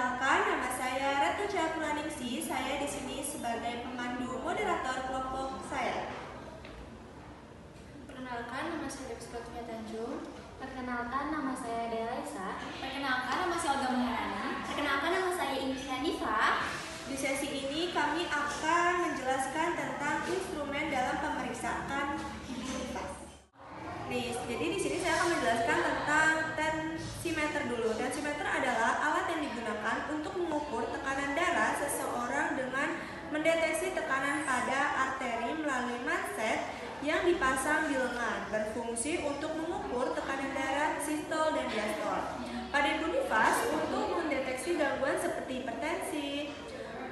Perkenalkan, nama saya Retno Cahapuraningsi. Saya di sini sebagai pemandu moderator kelompok saya. Perkenalkan, nama saya Dewi Tanjung. Perkenalkan, nama saya Delaisa. Perkenalkan, nama saya Olga Maharani. Perkenalkan, nama saya Indri Hanifa. Di sesi ini kami akan menjelaskan tentang instrumen dalam pemeriksaan imunitas. Jadi di sini saya akan menjelaskan tentang tensimeter dulu. Tensimeter adalah alat yang digunakan untuk mengukur tekanan darah seseorang dengan mendeteksi tekanan pada arteri melalui manset yang dipasang di lengan, berfungsi untuk mengukur tekanan darah sistol dan diastol. Pada imunitas untuk mendeteksi gangguan seperti hipertensi,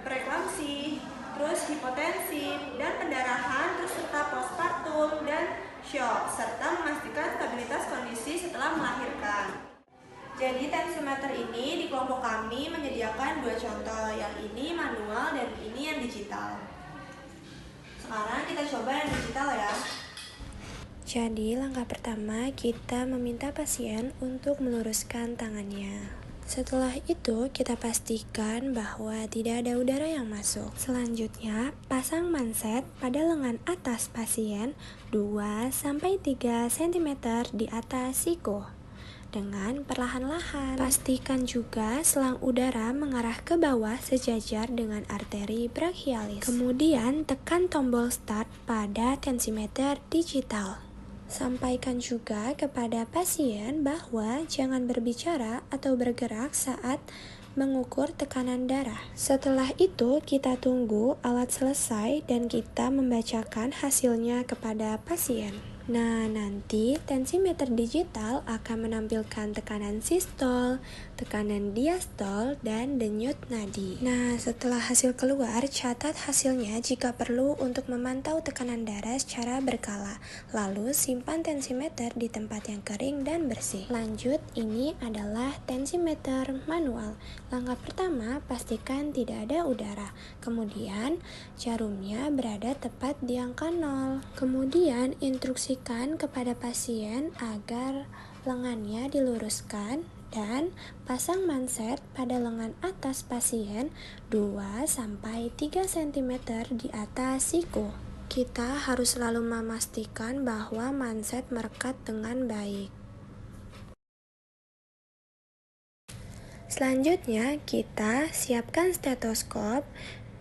preeklamsi, terus hipotensi dan pendarahan, terus serta postpartum dan shock, serta memastikan stabilitas kondisi setelah melahirkan. Jadi tensimeter ini di kelompok kami menyediakan dua contoh, yang ini manual dan ini yang digital. Sekarang kita coba yang digital ya. Jadi langkah pertama kita meminta pasien untuk meluruskan tangannya. Setelah itu kita pastikan bahwa tidak ada udara yang masuk. Selanjutnya pasang manset pada lengan atas pasien 2-3 cm di atas siku. Dengan perlahan-lahan, pastikan juga selang udara mengarah ke bawah sejajar dengan arteri brachialis. Kemudian tekan tombol start pada tensimeter digital. Sampaikan juga kepada pasien bahwa jangan berbicara atau bergerak saat mengukur tekanan darah. Setelah itu kita tunggu alat selesai dan kita membacakan hasilnya kepada pasien. Nah, nanti tensimeter digital akan menampilkan tekanan sistol, tekanan diastol, dan denyut nadi. Nah, setelah hasil keluar, catat hasilnya jika perlu untuk memantau tekanan darah secara berkala. Lalu simpan tensimeter di tempat yang kering dan bersih. Lanjut, ini adalah tensimeter manual. Langkah pertama, pastikan tidak ada udara. Kemudian, jarumnya berada tepat di angka 0. Kemudian, instruksi kepada pasien agar lengannya diluruskan dan pasang manset pada lengan atas pasien 2-3 cm di atas siku. Kita harus selalu memastikan bahwa manset merekat dengan baik. Selanjutnya, kita siapkan stetoskop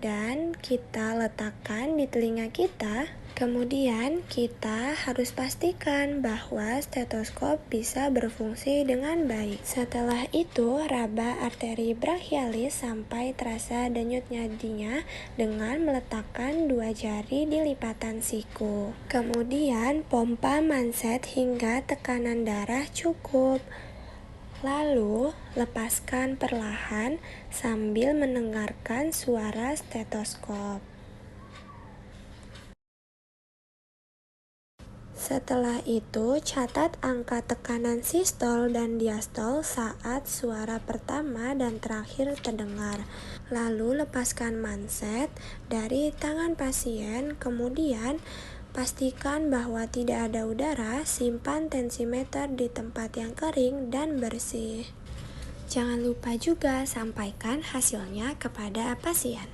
dan kita letakkan di telinga kita. Kemudian kita harus pastikan bahwa stetoskop bisa berfungsi dengan baik. Setelah itu, raba arteri brachialis sampai terasa denyut nadinya dengan meletakkan 2 jari di lipatan siku. Kemudian pompa manset hingga tekanan darah cukup. Lalu, lepaskan perlahan sambil mendengarkan suara stetoskop. Setelah itu, catat angka tekanan sistol dan diastol saat suara pertama dan terakhir terdengar. Lalu, lepaskan manset dari tangan pasien, kemudian pastikan bahwa tidak ada udara, simpan tensimeter di tempat yang kering dan bersih. Jangan lupa juga sampaikan hasilnya kepada pasien.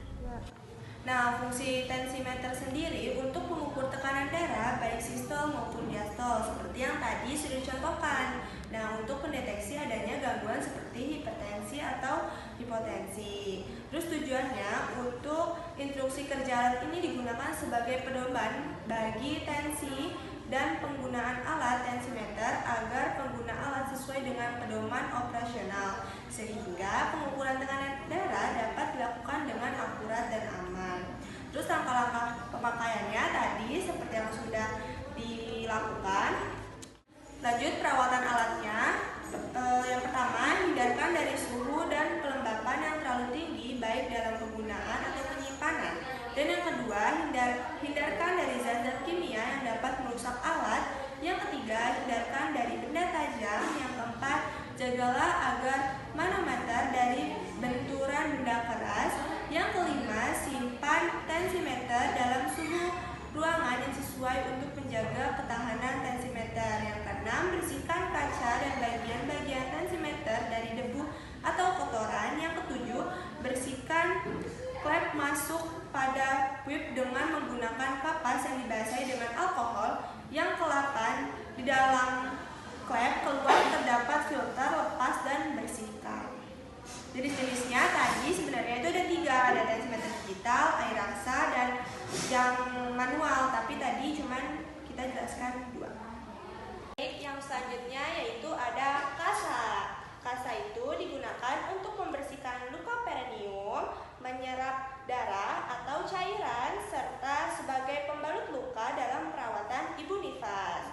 Nah, fungsi tensimeter sendiri untuk mengukur tekanan darah baik sistol maupun diastol seperti yang tadi sudah dicontohkan. Nah, untuk mendeteksi adanya gangguan seperti hipertensi atau hipotensi. Terus tujuannya untuk instruksi kerja alat ini digunakan sebagai pedoman bagi tensi dan penggunaan alat tensimeter agar pengguna alat sesuai dengan pedoman operasional sehingga pengukuran tekanan darah dapat dilakukan dengan akurat dan aman. Terus langkah-langkah pemakaiannya tadi seperti yang sudah dilakukan. Lanjut perawatan alatnya. Yang pertama, hindarkan dari suhu dan kelembapan yang terlalu tinggi baik dalam penggunaan atau penyimpanan. Dan yang kedua, hindarkan dari zat-zat kimia yang dapat merusak alat. Yang ketiga, hindarkan dari benda tajam. Yang keempat, jagalah agar manometer dari benturan benda keras. Yang kelima, simpan tensimeter dalam suhu ruangan yang sesuai untuk menjaga ketahanan tensimeter. Yang keenam, bersihkan kaca dan bagian-bagian tensimeter dari debu atau kotoran. Yang ketujuh, menggunakan kapas yang dibasahi dengan alkohol yang kelapan di dalam klep keluar terdapat filter lepas dan bersihkan. Jenis-jenisnya tadi sebenarnya itu ada 3, ada tensimeter digital, air raksa, dan yang manual, tapi tadi cuman kita jelaskan 2. Yang selanjutnya yaitu ada kasa. Kasa itu digunakan untuk membersihkan luka perineum, menyerap darah atau cairan, serta sebagai pembalut luka dalam perawatan ibu nifas.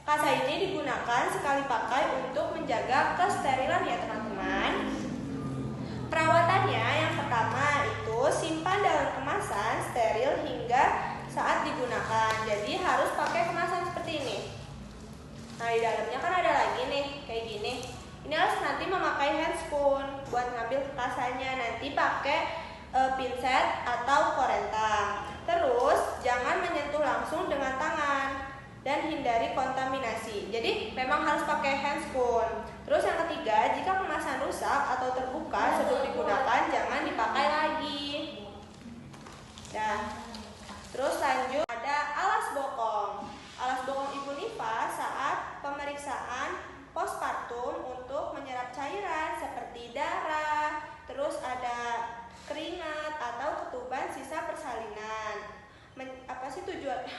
Kasa ini digunakan sekali pakai untuk menjaga kesterilan ya teman-teman. Perawatannya yang pertama itu simpan dalam kemasan steril hingga saat digunakan. Jadi harus pakai kemasan seperti ini. Nah di dalamnya kan ada lagi nih kayak gini. Ini harus nanti memakai handscoon buat ngambil kasanya. Nanti pakai pinset atau korentang. Terus jangan menyentuh langsung dengan tangan dan hindari kontaminasi. Jadi memang harus pakai handscoon. Terus yang ketiga, jika kemasan rusak atau terbuka sebelum digunakan jangan dipakai lagi. Nah, terus lanjut ada alas bokong. Alas bokong ibu nifas saat pemeriksaan postpartum untuk menyerap cairan seperti darah, terus ada keringat atau ketuban sisa persalinan. Apa sih tujuannya?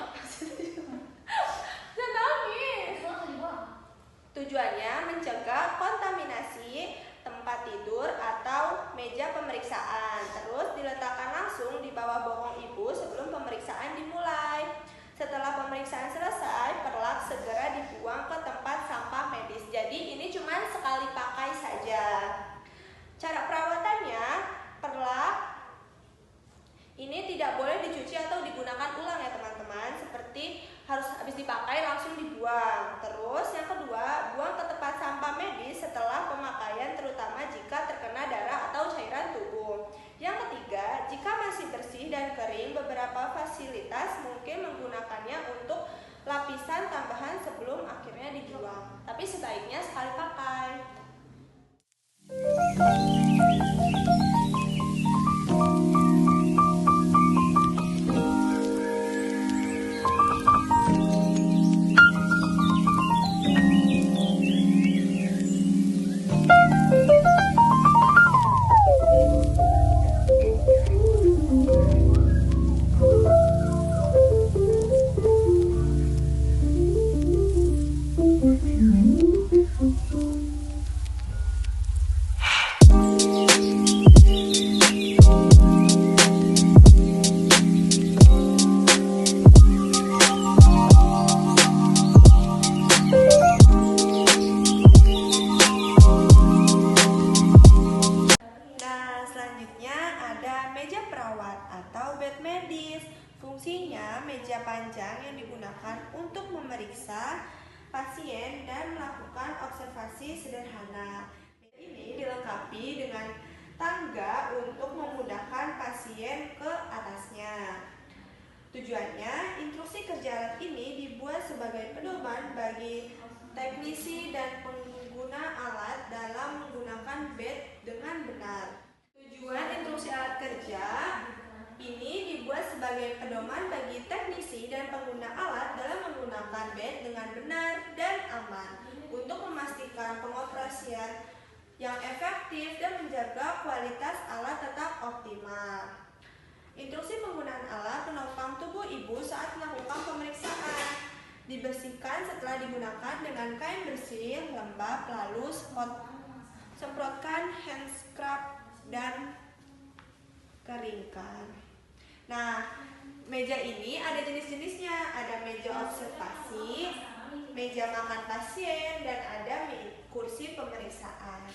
Tujuannya mencegah kontaminasi tempat tidur atau meja pemeriksaan. Terus diletakkan langsung di bawah bokong ibu sebelum pemeriksaan dimulai. Setelah pemeriksaan selesai, perlak segera dibuang ke tempat sampah medis. Jadi ini cuma sekali pakai saja. Cara perawatannya, perlak ini tidak boleh dicuci atau digunakan ulang ya teman-teman. Seperti harus habis dipakai langsung dibuang. Terus yang kedua, buang ke tempat sampah medis setelah pemakaian, terutama jika terkena darah atau cairan tubuh. Yang ketiga, jika masih bersih dan kering, beberapa fasilitas mungkin menggunakannya untuk lapisan tambahan sebelum akhirnya dibuang. Tapi sebaiknya sekali pakai. Meja perawat atau bed medis. Fungsinya meja panjang yang digunakan untuk memeriksa pasien dan melakukan observasi sederhana. Ini dilengkapi dengan tangga untuk memudahkan pasien ke atasnya. Tujuannya, instruksi kerja alat ini dibuat sebagai pedoman bagi teknisi dan pengguna alat dalam menggunakan bed dengan benar. Tujuan instruksi alat kerja ini dibuat sebagai pedoman bagi teknisi dan pengguna alat dalam menggunakan bed dengan benar dan aman untuk memastikan pengoperasian yang efektif dan menjaga kualitas alat tetap optimal. Instruksi penggunaan alat penopang tubuh ibu saat melakukan pemeriksaan. Dibersihkan setelah digunakan dengan kain bersih, lembab, lalu semprotkan hand scrub dan keringkan. Nah, meja ini ada jenis-jenisnya. Ada meja observasi, meja makan pasien, dan ada kursi pemeriksaan.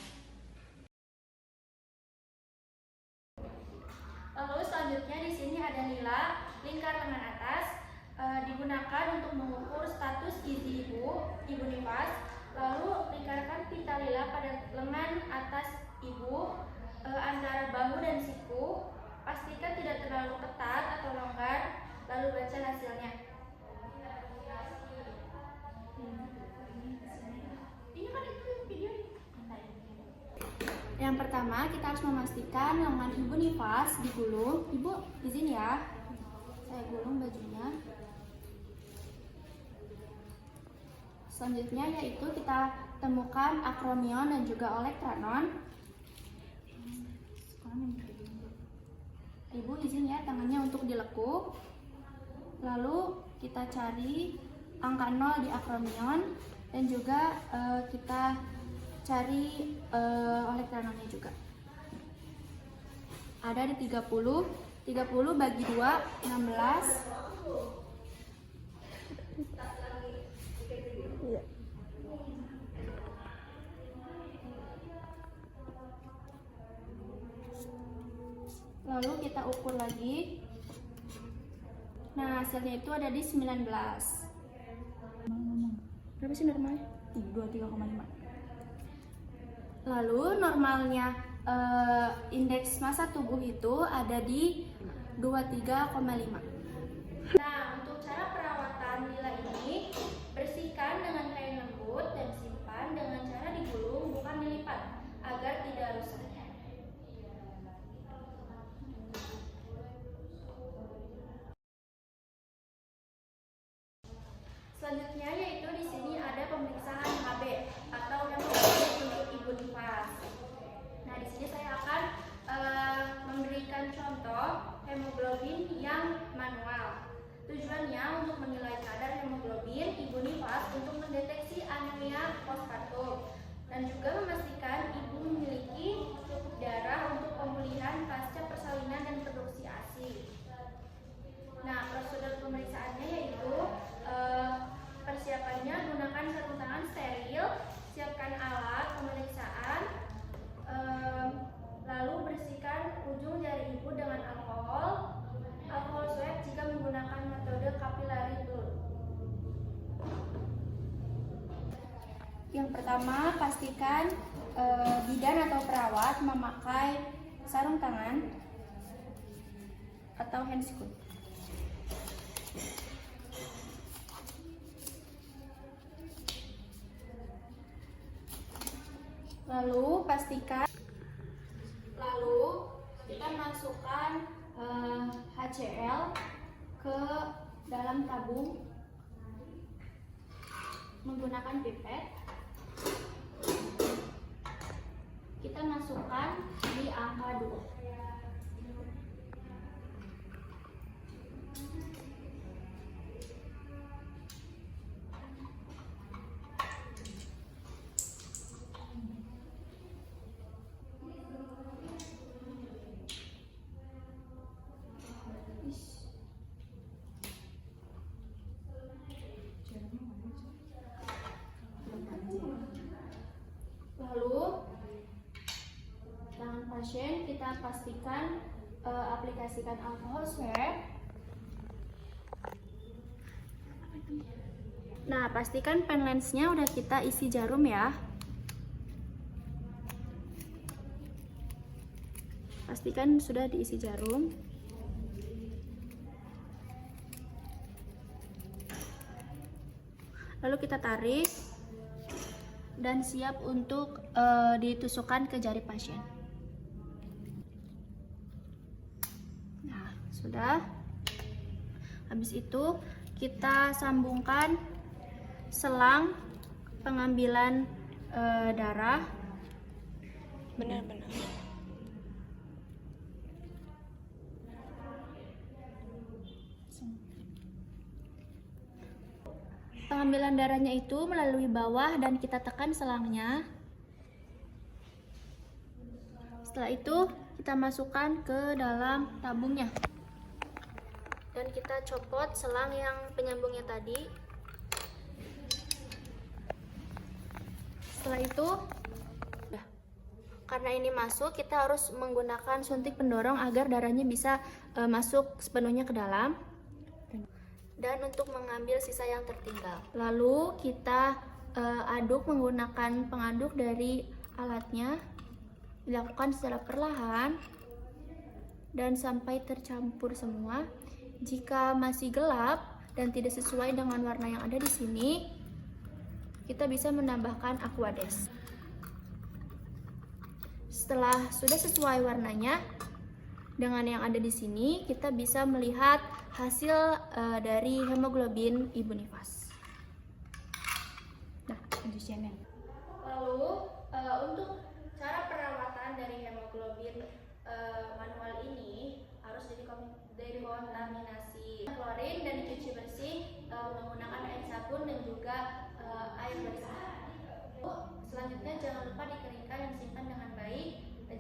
Lalu selanjutnya di sini ada nila, lingkar lengan atas, digunakan untuk mengukur status gizi ibu nifas. Lalu lingkarkan pita lila pada lengan atas ibu antara bahu dan siku. Pastikan tidak terlalu ketat atau longgar. Lalu baca hasilnya. Ini kan itu video. Yang pertama, kita harus memastikan lengan ibu nifas digulung. Ibu, izin ya. Saya gulung bajunya. Selanjutnya yaitu kita temukan akromion dan juga olektranon. Ibu izin ya tangannya untuk dilekuk. Lalu kita cari angka 0 di akromion dan juga kita cari olektranonnya juga. Ada di 30 bagi 2, 16. Lalu kita ukur lagi. Nah, hasilnya itu ada di 19. Berapa sih normalnya? 23,5. Lalu normalnya indeks massa tubuh itu ada di 23,5. Nah, untuk cara perawatan lila ini, bersihkan dengan kain lembut dan simpan dengan cara digulung bukan dilipat agar tidak rusak. Selanjutnya yaitu di sini ada pemeriksaan HB atau hemoglobin untuk ibu nifas. Nah, di sini saya akan memberikan contoh hemoglobin yang manual. Tujuannya untuk menilai kadar hemoglobin ibu nifas untuk mendeteksi anemia postpartum dan juga memastikan ibu memiliki cukup darah untuk pemulihan pasca persalinan dan produksi ASI. Nah, prosedur pemeriksaannya yaitu persiapannya gunakan sarung tangan steril, siapkan alat pemeriksaan, lalu bersihkan ujung jari ibu dengan alkohol swab jika menggunakan metode capillary blood. Yang pertama, pastikan bidan atau perawat memakai sarung tangan atau handscoon. Lalu kita masukkan HCl ke dalam tabung menggunakan pipet. Kita masukkan di angka 2. Lalu tangan pasien kita pastikan aplikasikan alkohol swab. Nah, pastikan pen lensnya udah kita isi jarum ya. Pastikan sudah diisi jarum. Lalu kita tarik dan siap untuk ditusukkan ke jari pasien. Nah, sudah. Habis itu kita sambungkan selang pengambilan darah. Benar-benar. Pengambilan darahnya itu melalui bawah dan kita tekan selangnya. Setelah itu kita masukkan ke dalam tabungnya. Dan kita copot selang yang penyambungnya tadi. Setelah itu, karena ini masuk, kita harus menggunakan suntik pendorong agar darahnya bisa masuk sepenuhnya ke dalam. dan untuk mengambil sisa yang tertinggal. Lalu kita aduk menggunakan pengaduk dari alatnya, dilakukan secara perlahan dan sampai tercampur semua. Jika masih gelap dan tidak sesuai dengan warna yang ada di sini, kita bisa menambahkan Aquades. Setelah sudah sesuai warnanya dengan yang ada di sini, kita bisa melihat hasil dari hemoglobin ibu nifas. Nah, lanjutnya. Lalu untuk cara perawatan dari hemoglobin manual ini harus dikontaminasi klorin dan dicuci bersih menggunakan air sabun dan juga air bersih. Selanjutnya jangan lupa dikeringkan dan simpan dengan baik,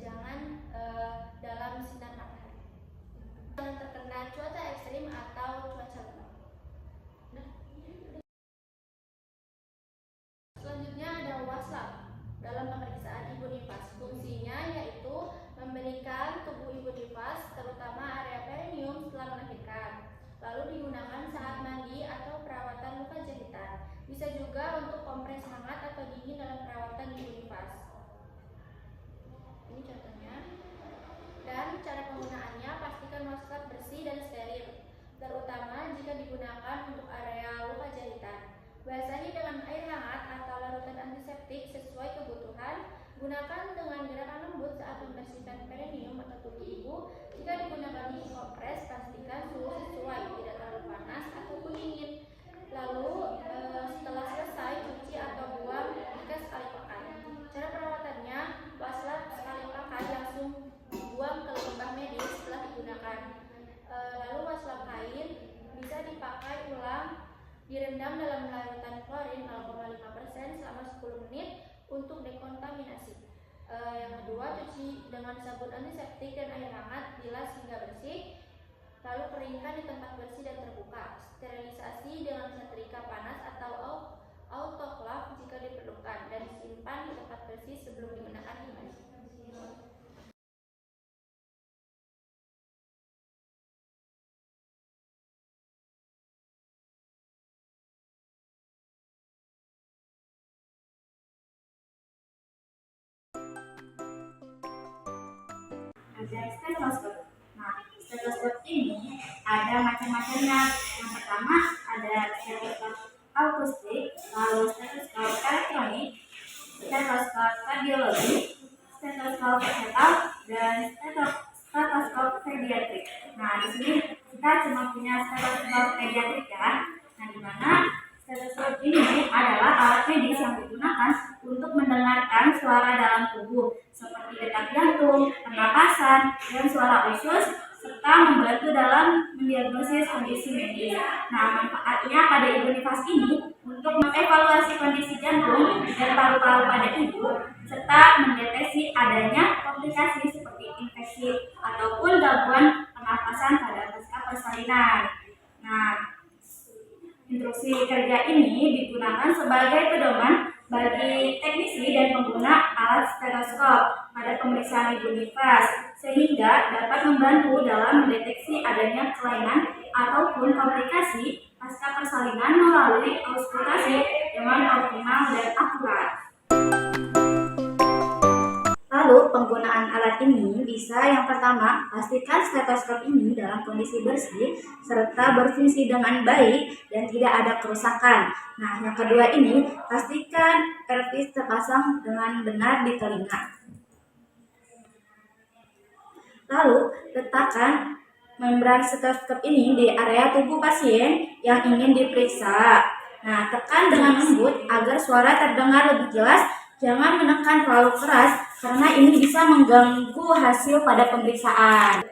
jangan dalam sinar matahari. Jangan terkena cuaca ekstrim atau cuaca lemah. Selanjutnya ada waslab dalam pemeriksaan ibu nifas. Fungsinya yaitu memberikan tubuh ibu nifas, terutama area perineum setelah melahirkan. Lalu digunakan saat mandi atau perawatan luka jahitan. Bisa juga untuk kompres hangat atau dingin dalam perawatan ibu nifas. Ini contohnya. Dan cara penggunaannya, pastikan waslab bersih dan steril, terutama jika digunakan untuk area luka jahitan. Basahi dengan air hangat atau larutan antiseptik sesuai kebutuhan. Gunakan dengan gerakan lembut saat membersihkan perineum atau tubuh ibu. Jika digunakan di kompres, pastikan suhu sesuai, tidak terlalu panas ataupun dingin. Lalu setelah selesai, cuci atau buang jika sekali pakai. Cara perawatannya, waslab sekali pakai langsung buang ke limbah medis setelah digunakan. Lalu waslab kain bisa dipakai ulang, direndam dalam larutan klorin 0,5% selama 10 menit untuk dekontaminasi. Yang kedua, cuci dengan sabun antiseptik dan air hangat, bilas hingga bersih. Lalu keringkan di tempat bersih dan terbuka. Sterilisasi dengan setrika panas atau autoclave jika diperlukan, dan simpan di tempat bersih sebelum digunakan kembali. Ada stetoskop. Nah, stetoskop ini ada macam-macamnya. Yang pertama ada stetoskop akustik, lalu stetoskop elektronik, stetoskop kardiologi, stetoskop fetal, dan stetoskop pediatrik. Nah, di sini kita cuma punya stetoskop pediatrik ya. Nah, di mana stetoskop ini adalah alat medis yang digunakan untuk mendengarkan suara dalam tubuh seperti detak jantung, pernapasan, dan suara usus, serta membantu dalam mendiagnosis kondisi medis. Nah, manfaatnya pada ibu nifas ini untuk mengevaluasi kondisi jantung dan paru-paru pada ibu, serta mendeteksi adanya komplikasi seperti infeksi ataupun gangguan pernapasan pada pasca persalinan. Nah, instruksi kerja ini digunakan sebagai pedoman bagi teknisi dan pengguna alat stetoskop pada pemeriksaan ibu nifas, sehingga dapat membantu dalam mendeteksi adanya kelainan ataupun komplikasi pasca persalinan melalui auskultasi dengan optimal dan akurat. Lalu penggunaan alat ini bisa yang pertama, pastikan stetoskop ini dalam kondisi bersih serta berfungsi dengan baik dan tidak ada kerusakan. Nah, yang kedua ini, pastikan earpiece terpasang dengan benar di telinga. Lalu, letakkan membran stetoskop ini di area tubuh pasien yang ingin diperiksa. Nah, tekan dengan lembut agar suara terdengar lebih jelas. Jangan menekan terlalu keras karena ini bisa mengganggu hasil pada pemeriksaan.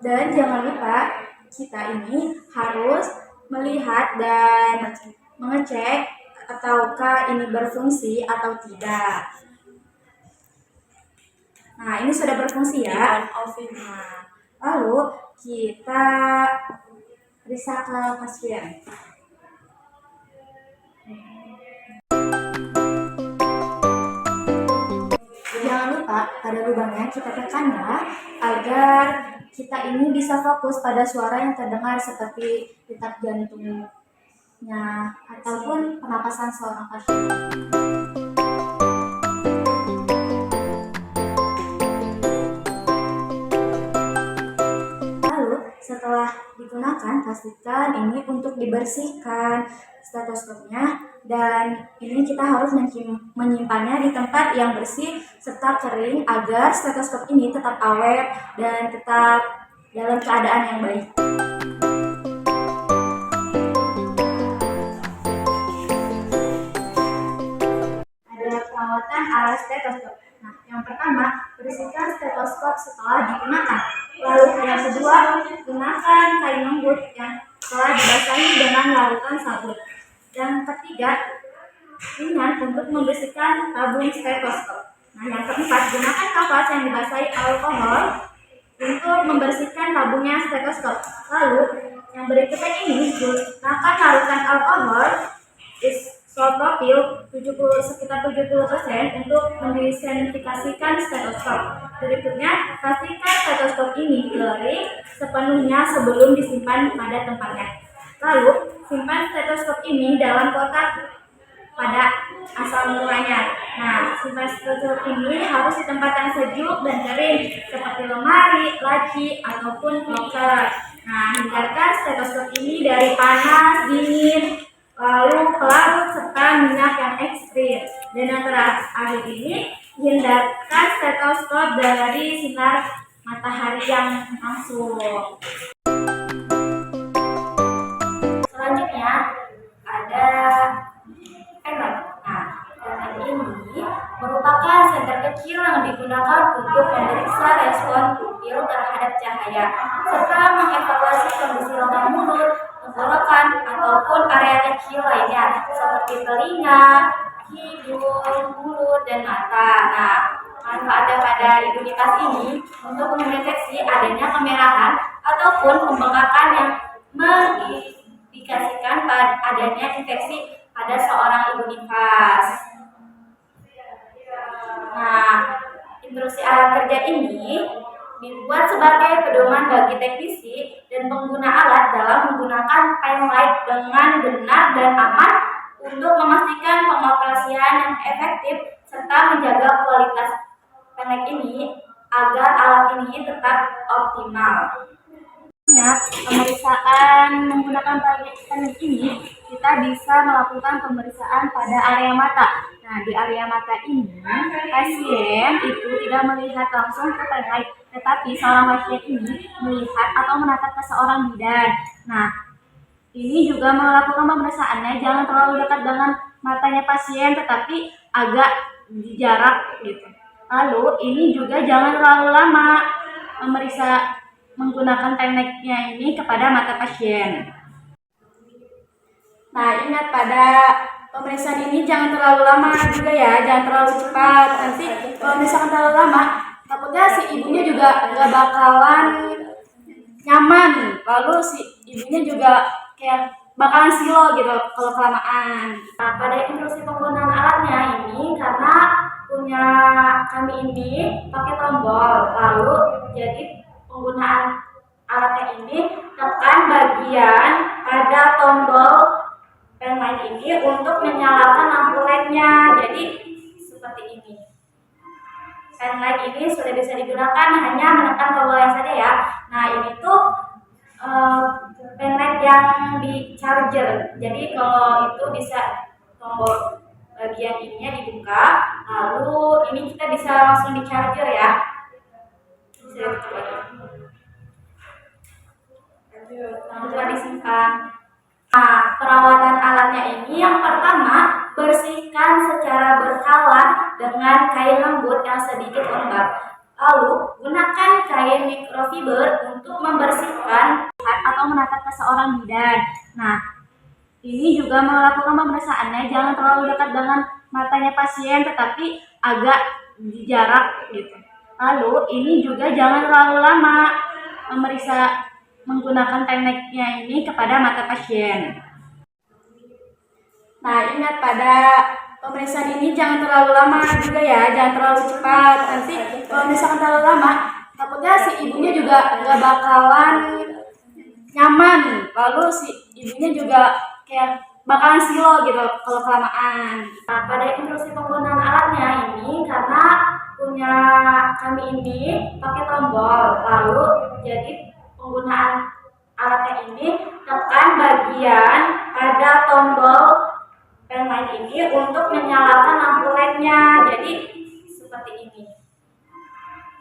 Dan jangan lupa kita ini harus melihat dan mengecek ataukah ini berfungsi atau tidak. Nah, ini sudah berfungsi ya. Lalu kita periksa ke pasien. Jangan lupa pada lubangnya kita tekan ya, agar kita ini bisa fokus pada suara yang terdengar seperti detak jantungnya ataupun pernapasan seorang pasien. Lalu setelah digunakan, pastikan ini untuk dibersihkan stetoskopnya, dan ini kita harus menyimpannya di tempat yang bersih serta kering agar stetoskop ini tetap awet dan tetap dalam keadaan yang baik. Ada perawatan alat stetoskop. Nah, yang pertama, bersihkan stetoskop setelah digunakan. Lalu yang kedua, gunakan kain lembut yang telah dibasahi dengan larutan sabun. Yang ketiga, ringan untuk membersihkan tabung stetoskop. Nah, yang keempat, gunakan kapas yang dibasahi alkohol untuk membersihkan tabungnya stetoskop. Lalu, yang berikutnya ini, gunakan larutan alkohol isopropil sekitar 70% untuk mendesinfekasikan stetoskop. Berikutnya, pastikan stetoskop ini kering sepenuhnya sebelum disimpan pada tempatnya. Lalu, simpan stetoskop ini dalam kotak pada asal mulanya. Nah, simpan stetoskop ini harus di tempat yang sejuk dan kering seperti lemari, laci, ataupun loker. Nah, hindarkan stetoskop ini dari panas, dingin, lalu pelarut serta minyak yang ekstrim. Dan yang terakhir ini, hindarkan stetoskop dari sinar matahari yang langsung. Selanjutnya ada pengen. Nah, pengen ini merupakan senter kecil yang digunakan untuk memeriksa respon pupil terhadap cahaya serta mengevaluasi kondisi lubang mulut, tenggorokan, ataupun area kecil lainnya seperti telinga, hidung, mulut, dan mata. Nah, manfaatnya pada imunitas ini untuk mendeteksi adanya kemerahan ataupun pembengkakan yang mengindikasikan adanya infeksi pada seorang imunitas. Nah, instruksi alat kerja ini dibuat sebagai pedoman bagi teknisi dan pengguna alat dalam menggunakan penlight dengan benar dan aman untuk memastikan pengoperasian yang efektif serta menjaga kualitas penlight ini agar alat ini tetap optimal. Pemeriksaan menggunakan penlight ini kita bisa melakukan pemeriksaan pada area mata. Nah, di area mata ini pasien itu tidak melihat langsung ke penlight, tetapi seorang pasien ini melihat atau menatap ke seorang bidan. Nah, ini juga melakukan pemeriksaannya jangan terlalu dekat dengan matanya pasien, tetapi agak di jarak gitu. Lalu ini juga jangan terlalu lama memeriksa menggunakan penlightnya ini kepada mata pasien. Nah, ingat pada pemeriksaan ini jangan terlalu lama juga ya, jangan terlalu cepat. Nanti kalau misalkan terlalu lama, takutnya si ibunya juga nggak bakalan nyaman. Lalu si ibunya juga kayak bakalan silo gitu kalau kelamaan. Nah, pada instruksi penggunaan alatnya ini karena punya kami ini pakai tombol, lalu jadi penggunaan alatnya ini tekan bagian pada tombol penlight ini untuk menyalakan lampu LED-nya. Jadi seperti ini. Penlight ini sudah bisa digunakan hanya menekan tombolnya saja ya. Nah, ini tuh penlight yang di charger. Jadi kalau itu bisa tombol bagian ininya dibuka, lalu ini kita bisa langsung di charger ya. Bisa ditutup lagi. Lanjut disimpan. Nah, perawatan alatnya ini yang pertama, bersihkan secara berkala dengan kain lembut yang sedikit lembab. Lalu, gunakan kain microfiber untuk membersihkan atau menatap ke seorang bidan. Nah, ini juga melakukan pemeriksaannya jangan terlalu dekat dengan matanya pasien, tetapi agak di jarak gitu. Lalu, ini juga jangan terlalu lama memeriksa menggunakan penlightnya ini kepada mata pasien. Nah, ingat pada pemeriksaan ini jangan terlalu lama juga ya, jangan terlalu cepat. Nanti kalau misalkan terlalu lama, takutnya si ibunya juga nggak bakalan nyaman, lalu si ibunya juga kayak bakalan silo gitu kalau kelamaan. Nah, pada instruksi penggunaan alatnya ini karena punya kami ini pakai tombol, lalu jadi penggunaan alatnya ini tekan bagian pada tombol pen light ini untuk menyalakan lampu LED-nya. Jadi seperti ini.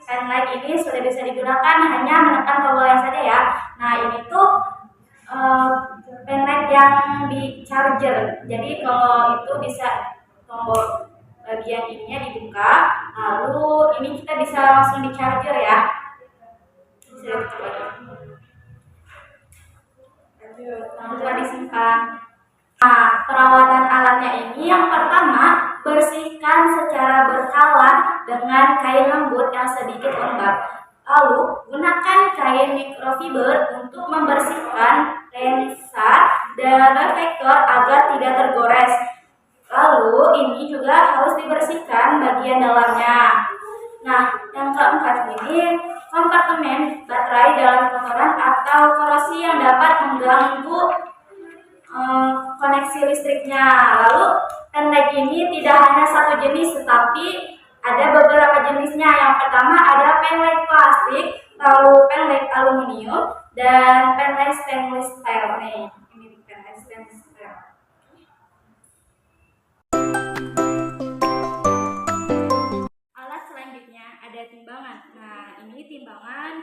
Pen light ini sudah bisa digunakan hanya menekan tombolnya saja ya. Nah, ini tuh pen light yang di charger. Jadi kalau itu bisa tombol bagian ininya dibuka, lalu ini kita bisa langsung di charger ya. Bisa ditutup lagi. Lalu disimpan. Nah, perawatan alatnya ini yang pertama, bersihkan secara berkala dengan kain lembut yang sedikit lembab. Lalu, gunakan kain microfiber untuk membersihkan lensa dan reflektor agar tidak tergores. Lalu, ini juga harus dibersihkan bagian dalamnya. Nah, yang keempat ini, kompartemen baterai dalam kotoran atau korosi yang dapat mengganggu koneksi listriknya. Lalu pen light ini tidak hanya satu jenis, tetapi ada beberapa jenisnya. Yang pertama ada pen light plastik, lalu pen light aluminium, dan pen light stainless steel. Nih, ini pen light stainless steel. Alat selanjutnya ada timbangan. Nah, ini timbangan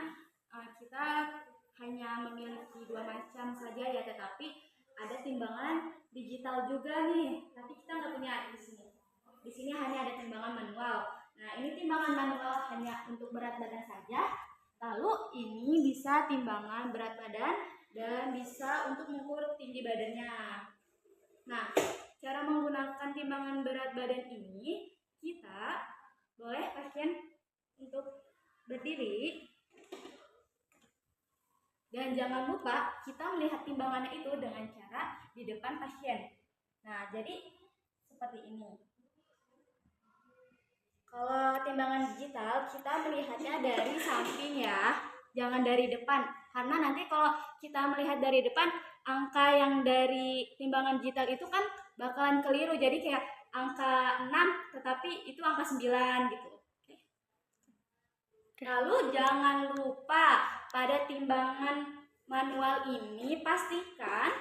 kita hanya memiliki dua macam saja ya, tetapi ada timbangan digital juga nih, tapi kita nggak punya di sini. Di sini hanya ada timbangan manual. Nah, ini timbangan manual hanya untuk berat badan saja. Lalu ini bisa timbangan berat badan dan bisa untuk mengukur tinggi badannya. Nah, cara menggunakan timbangan berat badan ini, kita boleh pasien untuk berdiri. Dan jangan lupa kita melihat timbangannya itu dengan cara di depan pasien. Nah, jadi seperti ini. Kalau timbangan digital kita melihatnya dari samping ya, jangan dari depan. Karena nanti kalau kita melihat dari depan, angka yang dari timbangan digital itu kan bakalan keliru. Jadi kayak angka 6 tetapi itu angka 9 gitu. Lalu jangan lupa pada timbangan manual ini pastikan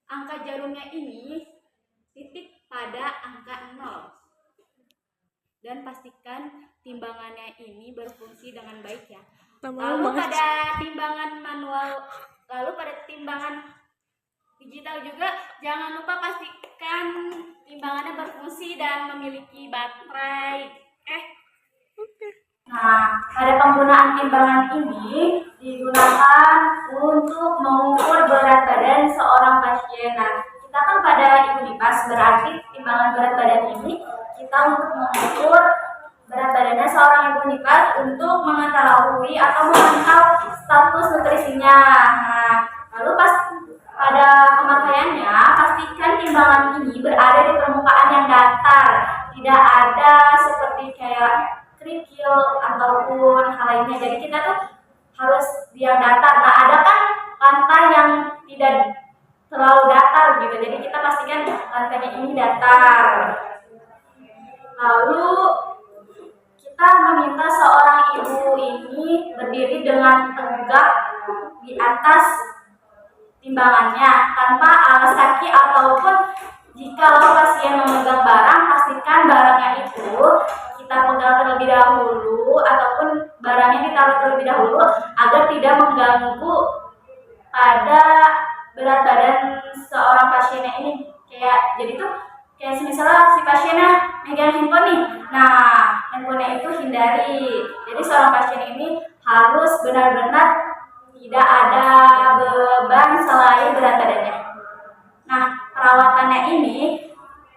angka jarumnya ini titik pada angka 0. Dan pastikan timbangannya ini berfungsi dengan baik ya. Lalu pada timbangan digital juga jangan lupa pastikan timbangannya berfungsi dan memiliki baterai. Nah, pada penggunaan timbangan ini digunakan untuk mengukur berat badan seorang pasien. Nah, kita kan pada Ibu Dipas, berarti timbangan berat badan ini kita untuk mengukur berat badannya seorang Ibu Dipas untuk mengetahui atau memantau status nutrisinya. Nah, lalu pada pemakaiannya pastikan timbangan ini berada di permukaan yang datar, tidak ada seperti kayak kerikil ataupun hal lainnya. Jadi kita tuh harus yang datar. Nah, ada kan lantai yang tidak terlalu datar gitu. Jadi kita pastikan lantainya ini datar. Lalu kita meminta seorang ibu ini berdiri dengan tegak di atas timbangannya tanpa alas kaki, ataupun jika pasien memegang barang, pastikan barangnya itu kita pegang terlebih dahulu ataupun barangnya ditaruh terlebih dahulu agar tidak mengganggu pada berat badan seorang pasiennya ini. Jadi tuh kayak misalnya si pasiennya megang handphone nih, nah handphonenya itu hindari. Jadi seorang pasien ini harus benar-benar tidak ada beban selain berat badannya. Nah, perawatannya ini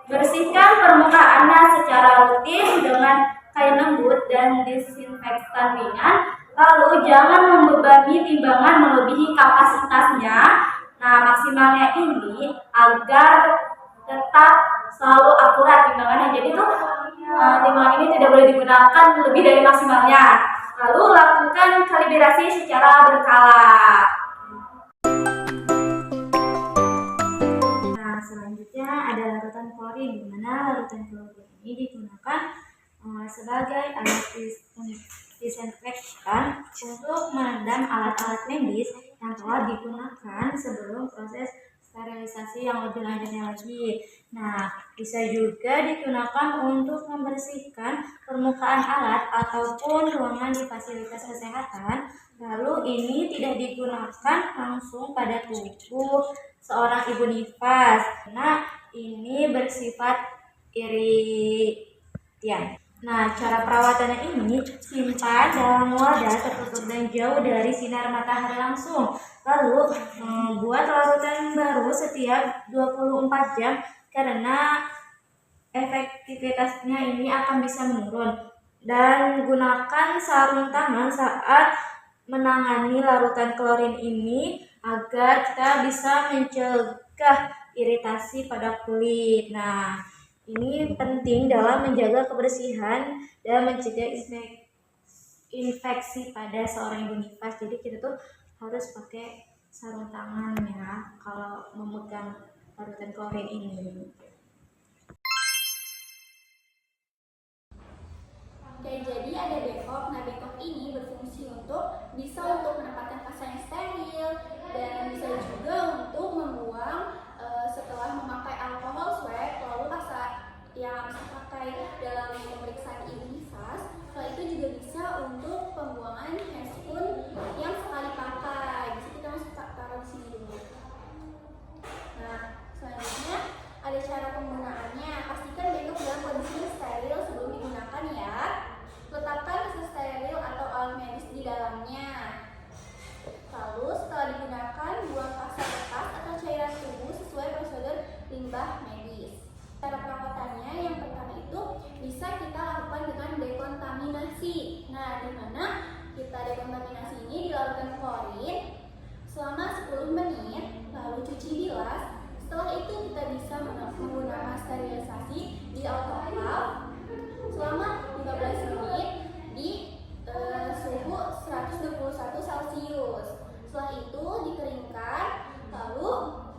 bersihkan permukaannya secara rutin dengan kain lembut dan disinfektan ringan. Lalu jangan membebani timbangan melebihi kapasitasnya. Nah, maksimalnya ini agar tetap selalu akurat timbangannya. Jadi tuh timbangan ini tidak boleh digunakan lebih dari maksimalnya. Lalu lakukan kalibrasi secara berkala. Nah, selanjutnya ada larutan klorin, di mana larutan klorin ini digunakan sebagai alat disinfektan untuk merendam alat-alat medis yang telah digunakan sebelum proses sterilisasi yang lebih lanjutnya lagi. Nah, bisa juga digunakan untuk membersihkan permukaan alat ataupun ruangan di fasilitas kesehatan. Lalu ini tidak digunakan langsung pada tubuh seorang ibu nifas, karena ini bersifat iritian. Nah, cara perawatannya ini simpan dalam wadah tertutup dan jauh dari sinar matahari langsung. Lalu buat larutan baru setiap 24 jam karena efektivitasnya ini akan bisa menurun. Dan gunakan sarung tangan saat menangani larutan klorin ini agar kita bisa mencegah iritasi pada kulit. Nah, ini penting dalam menjaga kebersihan dan mencegah infeksi pada seorang ibu nifas. Jadi kita tuh harus pakai sarung tangan ya kalau memegang larutan klorin ini. Oke, jadi ada dekok. Nah, dekok ini berfungsi bisa untuk menempatkan pasang yang steril dan bisa juga untuk membuang setelah memakai alkohol swab, lalu rasa yang dipakai dalam pemeriksaan ibu nifas. Setelah itu juga bisa untuk pembuangan handscoon yang sekali pakai. Bisa kita masuk taruh di sini dulu. Nah, selanjutnya ada cara penggunaannya. Pastikan dekok dalam kondisi steril sebelum digunakan ya. Letakkan tisu steril atau alat medis di dalamnya. Lalu setelah digunakan, buang pasta bekas atau cairan tubuh sesuai prosedur limbah medis. Cara perawatannya yang pertama itu bisa kita lakukan dengan dekontaminasi. Nah, di mana kita dekontaminasi ini di larutan klorin selama 10 menit, lalu cuci bilas. Setelah itu kita bisa menggunakan sterilisasi di autoclave selama 15 menit di suhu 121 Celcius. Setelah itu dikeringkan, lalu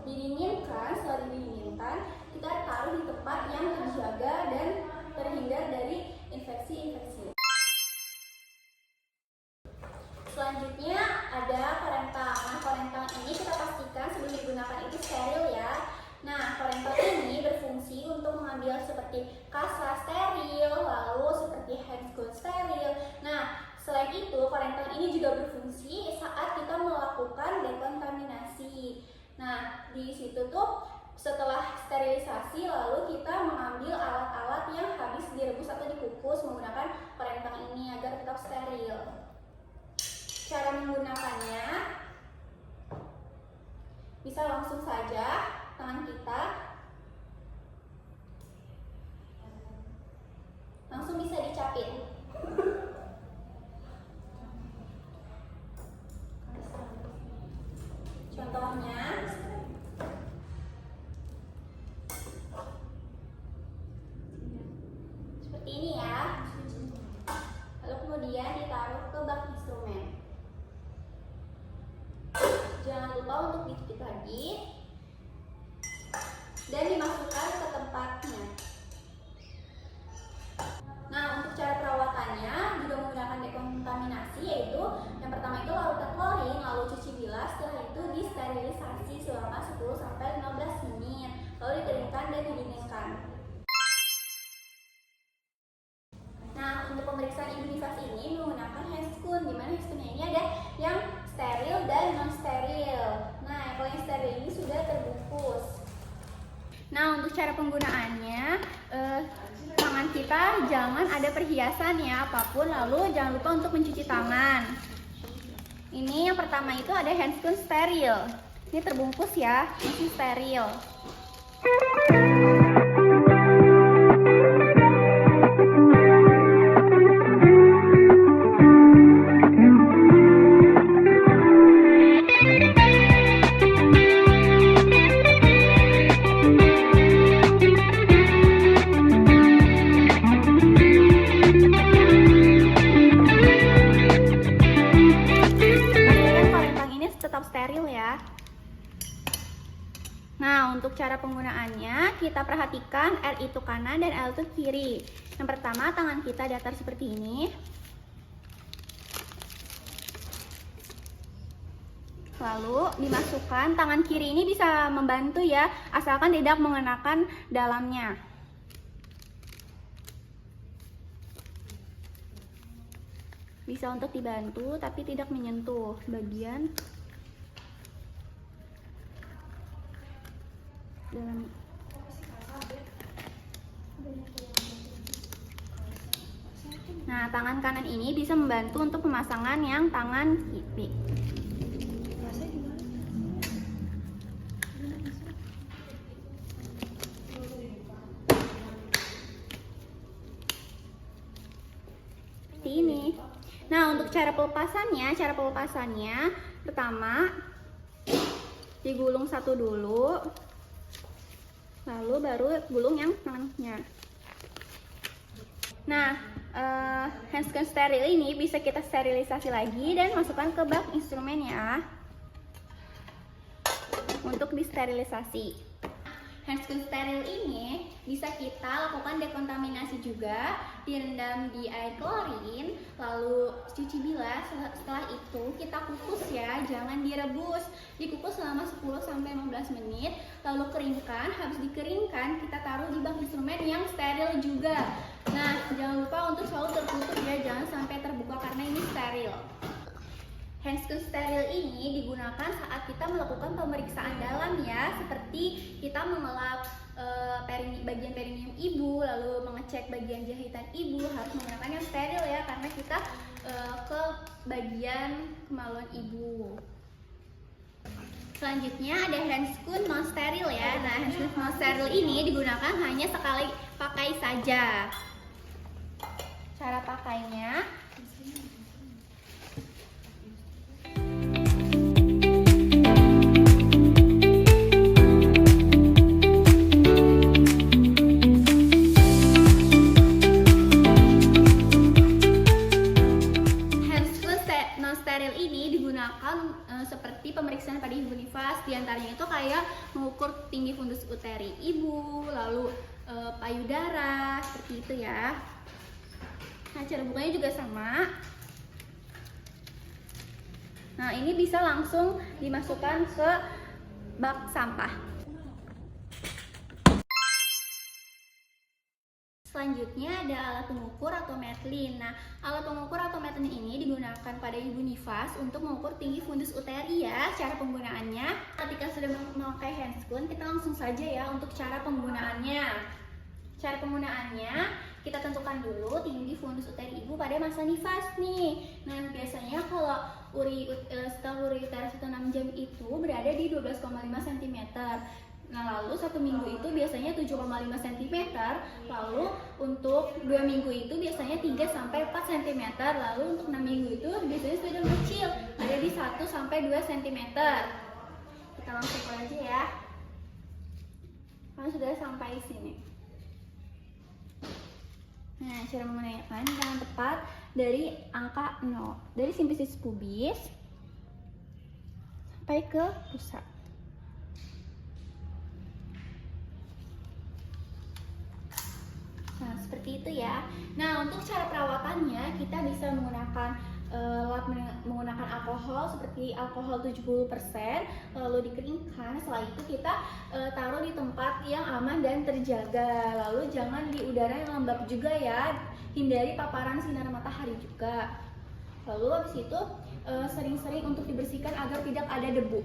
didinginkan. Setelah didinginkan, kita taruh di tempat yang terjaga dan terhindar dari infeksi-infeksi. Selanjutnya ada korentang. Nah, korentang ini kita pastikan sebelum digunakan itu steril ya. Nah, korentang ini berfungsi untuk mengambil seperti kasa steril, lalu seperti handscoon steril. Nah, selain itu korentang ini juga berfungsi saat kita melakukan dekontaminasi. Nah, di situ tuh setelah sterilisasi lalu kita mengambil alat-alat yang habis direbus atau dikukus menggunakan korentang ini agar tetap steril. Cara menggunakannya bisa langsung saja tangan kita langsung bisa dicapit. Contohnya seperti ini ya. Lalu kemudian ditaruh ke bak instrumen. Jangan lupa untuk dijepit lagi dan dimasukkan ke tempatnya. Nah, untuk cara perawatannya juga menggunakan dekontaminasi, yaitu yang pertama itu larutan klorin, lalu cuci bilas, setelah itu disterilisasi selama 10-15 menit, lalu dikeringkan dan didinginkan. Nah, untuk pemeriksaan ibu nifas ini menggunakan handscoon, di mana handscoonnya ini ada yang steril dan non steril. Nah, kalau yang steril ini sudah terbungkus. Nah, untuk cara penggunaannya, tangan kita jangan ada perhiasan ya apapun, lalu jangan lupa untuk mencuci tangan. Ini yang pertama itu ada handscoon steril. Ini terbungkus ya, masih steril. tetap steril ya. Nah, untuk cara penggunaannya, kita perhatikan L itu kanan dan L itu kiri. Yang pertama, tangan kita datar seperti ini. Lalu dimasukkan, tangan kiri ini bisa membantu ya, asalkan tidak mengenakan dalamnya. Bisa untuk dibantu, tapi tidak menyentuh bagian dalam. Nah, tangan kanan ini bisa membantu untuk pemasangan yang tangan kiri. Seperti ini. Nah, untuk cara pelepasannya pertama digulung satu dulu, lalu baru gulung yang tangannya. Nah, handscreen steril ini bisa kita sterilisasi lagi dan masukkan ke bak instrumen ya, untuk disterilisasi. Handscreen steril ini bisa kita lakukan dekontaminasi juga, direndam di air klorin, lalu cuci bilas. Setelah itu kita kukus ya, jangan direbus. Dikukus selama 10-15 menit, lalu keringkan. Habis dikeringkan, kita taruh di bak instrumen yang steril juga. Nah, jangan lupa untuk selalu tertutup ya, jangan sampai terbuka karena ini steril. Handscreen steril ini digunakan saat kita melakukan pemeriksaan dalam ya, seperti kita mengelap bagian perineum ibu, lalu mengecek bagian jahitan ibu, harus menggunakan yang steril ya, karena kita ke bagian kemaluan ibu. Selanjutnya ada handscreen non steril ya. Nah, handscreen non steril ini digunakan hanya sekali pakai saja. Cara pakainya, seperti pemeriksaan pada ibu nifas, diantaranya itu kayak mengukur tinggi fundus uteri ibu, lalu payudara, seperti itu ya. Nah, cara bukanya juga sama. Nah, ini bisa langsung dimasukkan ke bak sampah. Selanjutnya ada alat pengukur atau metlin. Nah, alat pengukur atau metlin ini digunakan pada ibu nifas untuk mengukur tinggi fundus uteri ya. Cara penggunaannya, ketika sudah memakai handscreen, kita langsung saja ya untuk cara penggunaannya. Cara penggunaannya, kita tentukan dulu tinggi fundus uteri ibu pada masa nifas nih. Nah, biasanya kalau setelah uri uterus 6 jam itu berada di 12,5 cm. Nah, lalu 1 minggu itu biasanya 7,5 cm, lalu untuk 2 minggu itu biasanya 3-4 cm, lalu untuk 6 minggu itu biasanya sudah kecil, ada di 1-2 cm. Kita langsung aja ya, karena sudah sampai sini. Nah, cara menggunakan jangan tepat dari angka 0, dari simfisis pubis sampai ke pusat. Nah, seperti itu ya. Nah, untuk cara perawatannya kita bisa menggunakan menggunakan alkohol seperti alkohol 70%, lalu dikeringkan. Setelah itu kita taruh di tempat yang aman dan terjaga. Lalu jangan di udara yang lembab juga ya. Hindari paparan sinar matahari juga. Lalu habis itu sering-sering untuk dibersihkan agar tidak ada debu.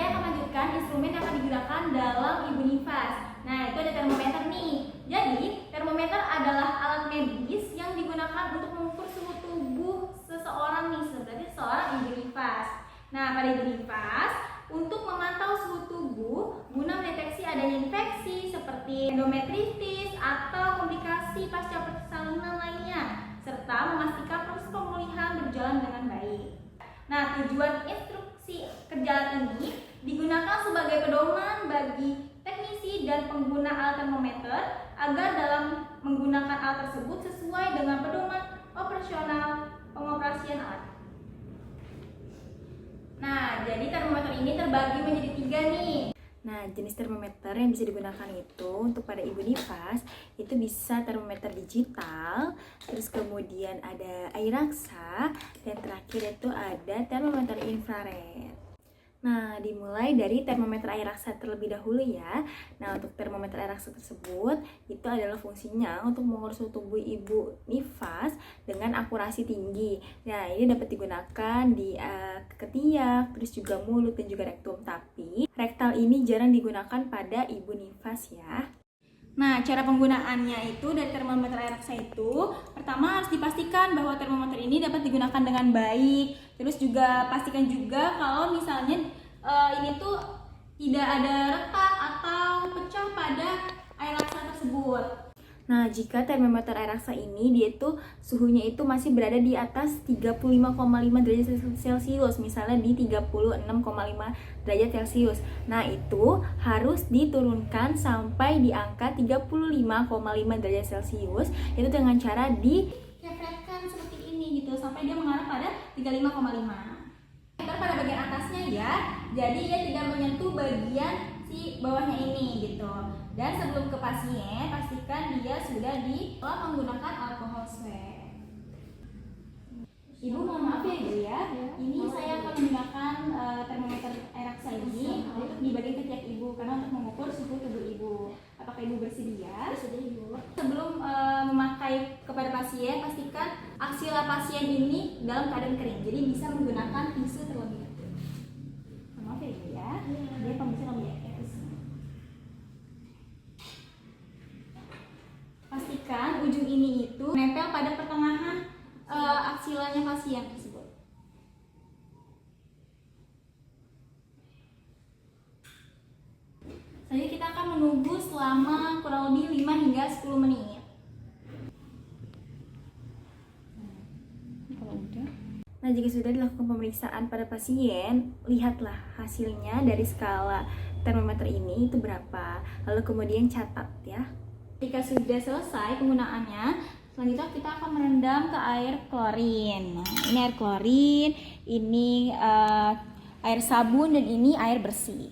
saya akan lanjutkan instrumen yang akan digunakan dalam ibu nifas. Nah, itu ada termometer nih. Jadi, termometer adalah alat medis yang digunakan untuk mengukur suhu tubuh seseorang nih, berarti seorang ibu nifas. Nah, pada ibu nifas, untuk memantau suhu tubuh guna mendeteksi adanya infeksi seperti endometritis atau komplikasi pasca persalinan lainnya, serta memastikan proses pemulihan berjalan dengan baik. Nah, tujuan instruksi kerja alat ini digunakan sebagai pedoman bagi teknisi dan pengguna alat termometer agar dalam menggunakan alat tersebut sesuai dengan pedoman operasional pengoperasian alat. Nah, jadi termometer ini terbagi menjadi 3 nih. Nah, jenis termometer yang bisa digunakan itu untuk pada ibu nifas itu bisa termometer digital, terus kemudian ada air raksa, dan terakhir itu ada termometer infrared. Nah, dimulai dari termometer air raksa terlebih dahulu ya. Nah, untuk termometer air raksa tersebut itu adalah fungsinya untuk mengukur suhu tubuh ibu nifas dengan akurasi tinggi. Nah, ini dapat digunakan di ketiak, terus juga mulut dan juga rektum. Tapi rektal ini jarang digunakan pada ibu nifas ya. Nah, cara penggunaannya itu dari termometer air raksa itu, pertama harus dipastikan bahwa termometer ini dapat digunakan dengan baik. Terus juga pastikan juga kalau misalnya ini tuh tidak ada retak atau pecah pada air raksa tersebut. Nah, jika termometer air raksa ini dia itu suhunya itu masih berada di atas 35,5 derajat Celcius, misalnya di 36,5 derajat Celcius. Nah, itu harus diturunkan sampai di angka 35,5 derajat Celcius, itu dengan cara Refleksikan seperti ini gitu sampai dia mengarah pada 35,5. Pada bagian atasnya ya, jadi ia tidak menyentuh bagian si bawahnya ini gitu. Dan sebelum ke pasien, pastikan dia sudah menggunakan alkohol swab. Ibu mohon maaf ya Ibu ya, ini saya akan menggunakan termometer air raksa ini untuk di bagian ketiak Ibu karena untuk mengukur suhu tubuh Ibu. Apakah Ibu bersedia? Bersedia Ibu. Sebelum memakai kepada pasien, pastikan aksila pasien ini dalam keadaan kering. Jadi bisa menggunakan tisu terlebih dahulu. Maaf ya Ibu ya, dia pembicaraan lebih efektif. Pastikan ujung ini itu nempel pada pertengahan aksilanya pasien tersebut. Selanjutnya kita akan menunggu selama kurang lebih 5 hingga 10 menit. Nah, jika sudah dilakukan pemeriksaan pada pasien, lihatlah hasilnya dari skala termometer ini itu berapa. Lalu kemudian catat ya. Jika sudah selesai penggunaannya, selanjutnya kita akan merendam ke air klorin. Nah, ini air klorin, ini air sabun, dan ini air bersih.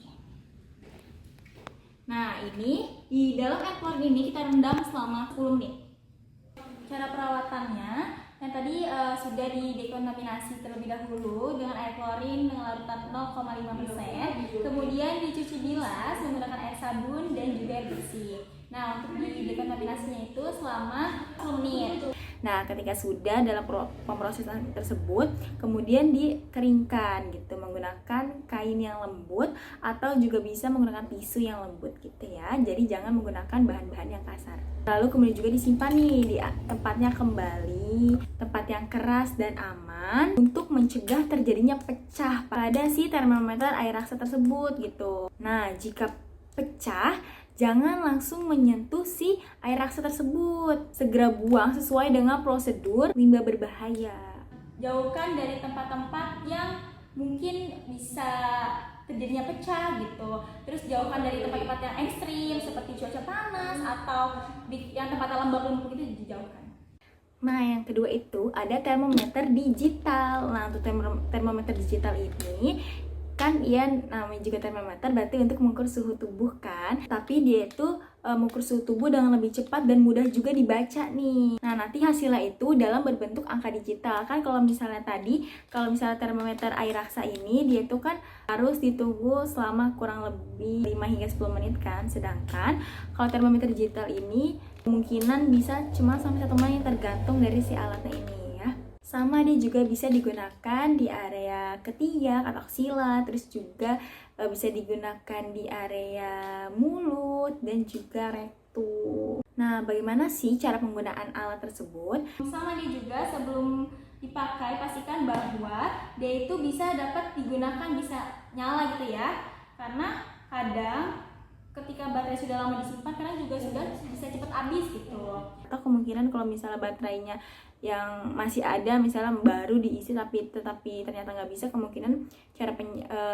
Nah, ini di dalam air klorin ini kita rendam selama 10 menit. Cara perawatannya, yang tadi sudah didekontaminasi terlebih dahulu dengan air klorin dengan larutan 0,5%, kemudian dicuci bilas menggunakan air sabun dan juga air bersih. Nah, untuk dekontaminasinya itu selama 10 menit. Nah, ketika sudah dalam pemrosesan tersebut, kemudian dikeringkan gitu menggunakan kain yang lembut atau juga bisa menggunakan tisu yang lembut gitu ya. Jadi jangan menggunakan bahan-bahan yang kasar. Lalu kemudian juga disimpan nih di tempatnya kembali, tempat yang keras dan aman untuk mencegah terjadinya pecah pada si termometer air raksa tersebut gitu. Nah, jika pecah, jangan langsung menyentuh si air raksa tersebut. Segera buang sesuai dengan prosedur limbah berbahaya. Jauhkan dari tempat-tempat yang mungkin bisa terjadinya pecah gitu. Terus jauhkan dari tempat-tempat yang ekstrim seperti cuaca panas atau yang tempatnya lembab-lembab itu dijauhkan. Nah, yang kedua itu ada termometer digital. Nah, untuk termometer digital ini kan ia namanya juga termometer, berarti untuk mengukur suhu tubuh kan, tapi dia itu mengukur suhu tubuh dengan lebih cepat dan mudah juga dibaca nih. Nah, nanti hasilnya itu dalam berbentuk angka digital kan. Kalau misalnya termometer air raksa ini dia itu kan harus ditunggu selama kurang lebih 5 hingga 10 menit kan, sedangkan kalau termometer digital ini kemungkinan bisa cuma sampai 1 menit tergantung dari si alatnya ini ya. Sama dia juga bisa digunakan di area ketiak atau aksila, terus juga bisa digunakan di area mulut dan juga rektum. Nah, bagaimana sih cara penggunaan alat tersebut? Sama dia juga sebelum dipakai pastikan bahwa dia itu bisa dapat digunakan, bisa nyala gitu ya. Karena kadang ketika baterai sudah lama disimpan kadang juga sudah bisa cepat habis gitu. Atau kemungkinan kalau misalnya baterainya yang masih ada misalnya baru diisi tetapi ternyata nggak bisa, kemungkinan cara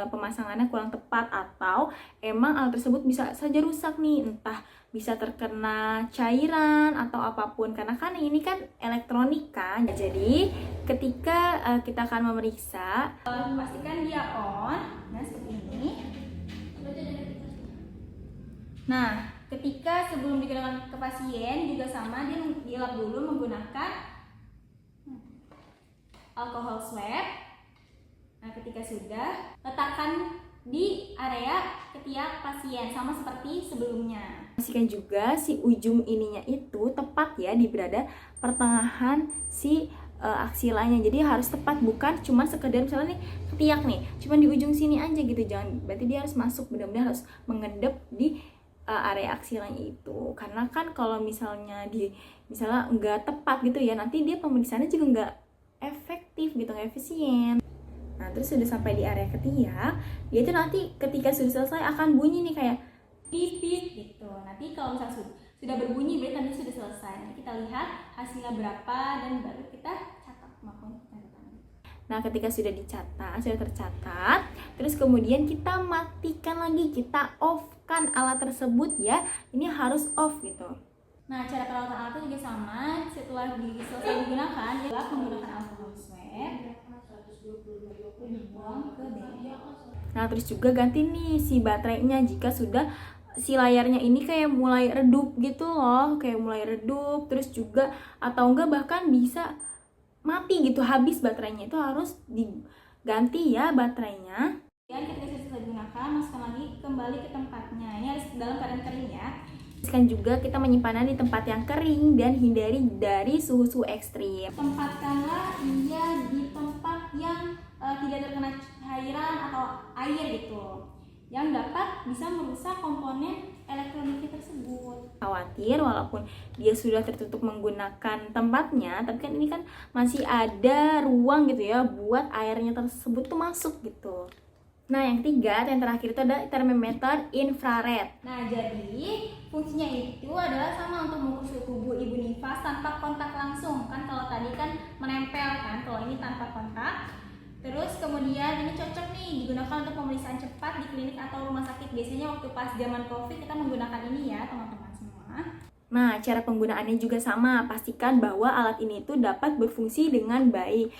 pemasangannya kurang tepat atau emang alat tersebut bisa saja rusak nih, entah bisa terkena cairan atau apapun, karena kan ini kan elektronik kan. Jadi ketika kita akan memeriksa, Pastikan dia on, nah seperti ini. Nah, ketika sebelum digunakan ke pasien juga sama, dia dilap dulu menggunakan alkohol swab. Nah, ketika sudah, letakkan di area ketiak pasien sama seperti sebelumnya. pastikan juga si ujung ininya itu tepat ya di berada pertengahan si aksilanya. Jadi harus tepat, bukan cuma sekedar misalnya nih ketiak nih, cuma di ujung sini aja gitu. Jangan, berarti dia harus masuk, benar-benar harus mengendap di area aksilanya itu. Karena kan kalau misalnya misalnya nggak tepat gitu ya, nanti dia pemeriksaannya juga nggak efektif gitu, nggak efisien. Nah, terus sudah sampai di area ketiak, dia itu nanti ketika sudah selesai akan bunyi nih kayak Pipit gitu. Nanti kalau misalnya sudah berbunyi berarti nanti sudah selesai. Nanti kita lihat hasilnya berapa dan baru kita catat maupun tanda tangan. Nah, ketika sudah dicatat, sudah tercatat, terus kemudian kita matikan lagi, kita off-kan alat tersebut ya. Ini harus off gitu. Nah, cara perawatan alatnya juga sama. Setelah selesai digunakan, dia menggunakan alkohol swab, dibuang ke bag. Nah, terus juga ganti nih si baterainya jika sudah si layarnya ini kayak mulai redup gitu loh, kayak mulai redup, terus juga atau enggak bahkan bisa mati gitu, habis baterainya, itu harus diganti ya baterainya. Dan ketika sudah selesai digunakan, masukkan lagi kembali ke tempatnya. Ini harus dalam keadaan kering ya. Pastikan juga kita menyimpannya di tempat yang kering dan hindari dari suhu-suhu ekstrim. Tempatkanlah dia di tempat yang tidak terkena cairan atau air gitu, yang dapat bisa merusak komponen elektronik tersebut. Khawatir walaupun dia sudah tertutup menggunakan tempatnya, tapi kan ini kan masih ada ruang gitu ya buat airnya tersebut tuh masuk gitu. Nah, yang ketiga, yang terakhir itu ada termometer infrared. Nah, jadi fungsinya itu adalah sama untuk mengukur suhu tubuh ibu nifas tanpa kontak langsung. Kan kalau tadi kan menempel kan, kalau ini tanpa kontak. Terus kemudian ini cocok nih digunakan untuk pemeriksaan cepat di klinik atau rumah sakit. Biasanya waktu pas zaman COVID kita menggunakan ini ya teman-teman semua. Nah, cara penggunaannya juga sama. Pastikan bahwa alat ini itu dapat berfungsi dengan baik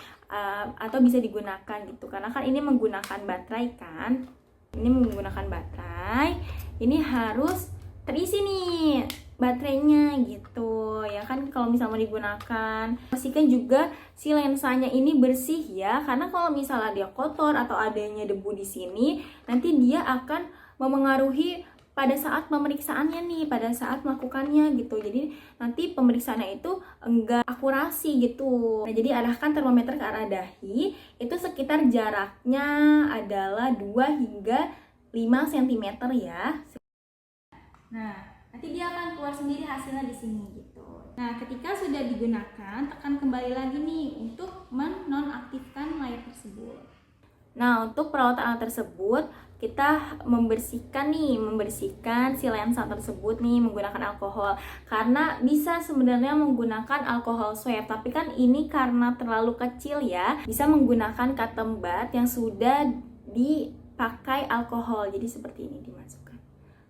atau bisa digunakan gitu. Karena kan ini menggunakan baterai kan. Ini menggunakan baterai. Ini harus terisi nih baterainya gitu ya kan. Kalau misalnya mau digunakan, pastikan juga si lensanya ini bersih ya, karena kalau misalnya dia kotor atau adanya debu di sini, nanti dia akan memengaruhi pada saat pemeriksaannya nih, pada saat melakukannya gitu. Jadi nanti pemeriksaannya itu enggak akurasi gitu. Nah, jadi arahkan termometer ke arah dahi, itu sekitar jaraknya adalah 2 hingga 5 cm ya. Nah, nanti dia akan keluar sendiri hasilnya di sini gitu. Nah, ketika sudah digunakan, tekan kembali lagi nih untuk menonaktifkan layar tersebut. Nah, untuk perawatan alat tersebut, kita membersihkan si lensa tersebut nih menggunakan alkohol. Karena bisa sebenarnya menggunakan alkohol swab, tapi kan ini karena terlalu kecil ya, bisa menggunakan cotton bud yang sudah dipakai alkohol. Jadi seperti ini dimasukkan.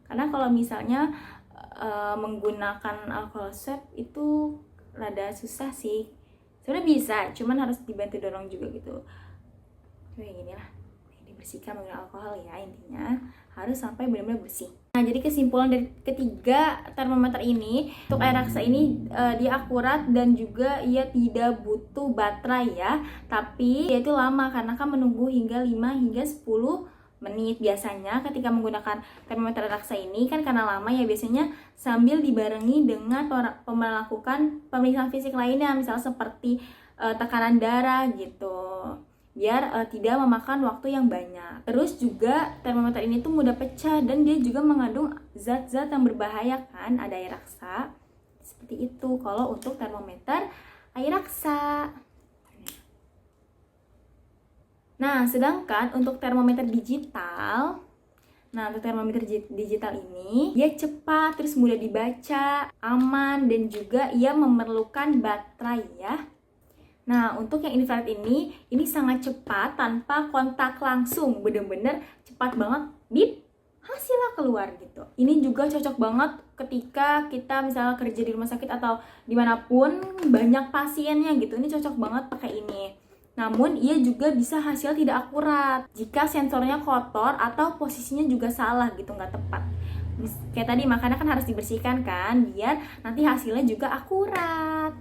Karena kalau misalnya menggunakan alkohol swab itu rada susah sih. Sebenarnya bisa, cuman harus dibantu dorong juga gitu. Kayak gini lah, dibersihkan menggunakan alkohol ya, intinya harus sampai benar-benar bersih. Nah, jadi kesimpulan dari ketiga termometer ini, untuk Airaxa ini dia akurat dan juga ia tidak butuh baterai ya, tapi dia itu lama karena kan menunggu hingga 5 hingga 10 menit. Biasanya ketika menggunakan termometer Airaxa ini kan karena lama ya, biasanya sambil dibarengi dengan melakukan pemeriksaan fisik lainnya, misalnya seperti tekanan darah gitu. biar tidak memakan waktu yang banyak. Terus juga termometer ini tuh mudah pecah dan dia juga mengandung zat-zat yang berbahaya kan, ada air raksa. Seperti itu kalau untuk termometer air raksa. Nah, sedangkan untuk termometer digital, untuk termometer digital ini dia cepat, terus mudah dibaca, aman, dan juga ia memerlukan baterai ya. Nah, untuk yang infrared ini sangat cepat tanpa kontak langsung, bener-bener cepat banget, bip, hasilnya keluar gitu. Ini juga cocok banget ketika kita misalnya kerja di rumah sakit atau dimanapun banyak pasiennya gitu. Ini cocok banget pakai ini. Namun, ia juga bisa hasil tidak akurat jika sensornya kotor atau posisinya juga salah gitu, nggak tepat. Kayak tadi, makanya kan harus dibersihkan kan, biar nanti hasilnya juga akurat.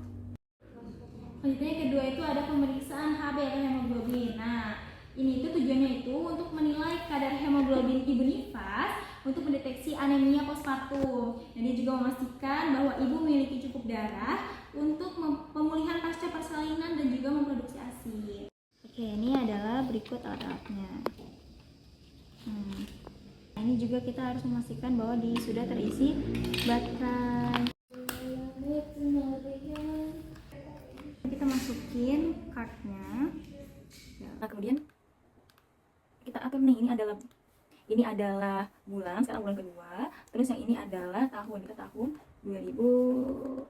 Selanjutnya yang kedua itu ada pemeriksaan HB atau hemoglobin. Nah, ini itu tujuannya itu untuk menilai kadar hemoglobin ibu nifas untuk mendeteksi anemia postpartum. Dan dia juga memastikan bahwa ibu memiliki cukup darah untuk pemulihan pasca persalinan dan juga memproduksi ASI. Oke, ini adalah berikut alat-alatnya. Nah, ini juga kita harus memastikan bahwa sudah terisi baterai. Kita masukin cardnya. Nah, kemudian kita atur nih, ini adalah bulan, sekarang bulan kedua. Terus yang ini adalah tahun, kita tahun 2025.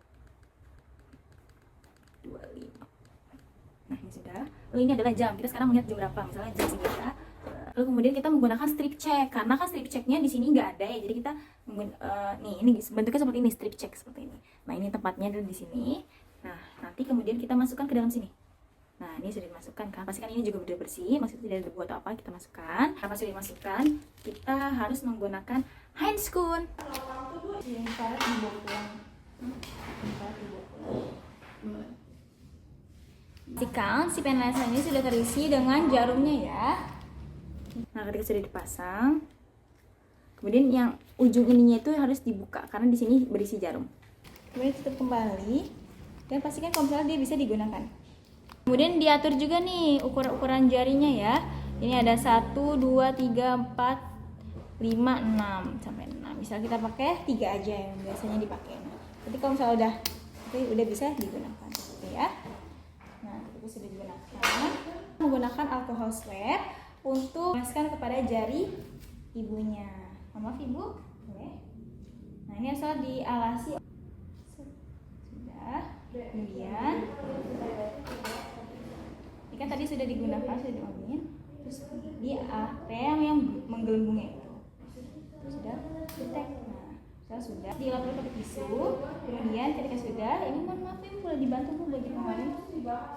Nah, ini sudah. Lalu ini adalah jam, kita sekarang melihat jam berapa, misalnya jam 3. Lalu kemudian kita menggunakan strip check, karena kan strip checknya di sini nggak ada ya, jadi kita ini bentuknya seperti ini, strip check seperti ini. Nah, ini tempatnya ada di sini. Nah, nanti kemudian kita masukkan ke dalam sini. Nah, ini sudah dimasukkan kan, pastikan ini juga sudah bersih, maksudnya tidak ada debu atau apa, kita masukkan. Karena sudah dimasukkan, kita harus menggunakan handscoon. Pastikan si pen lensa ini sudah terisi dengan jarumnya ya. Nah, ketika sudah dipasang, kemudian yang ujung ininya itu harus dibuka karena di sini berisi jarum. Kemudian tutup kembali dan pastikan kalau misalnya dia bisa digunakan. Kemudian diatur juga nih ukuran jarinya ya. Ini ada 1, 2, 3, 4, 5, 6 sampai 6. Misal kita pakai 3 aja yang biasanya dipakai. Jadi kalau misalnya udah bisa digunakan. Oke ya. Nah, itu sudah digunakan. Menggunakan alkohol swab untuk memasukkan kepada jari ibunya. Maaf ibu, boleh. Nah, ini asal dialasi. Sudah. Kemudian ini kan tadi sudah digunakan, sudah diamin. Terus di area yang menggelembungnya itu sudah detek. Nah, sudah dilapisi pakai tisu. Kemudian ketika sudah, ini mohon maaf ini boleh dibantu Bu bagi kemarin.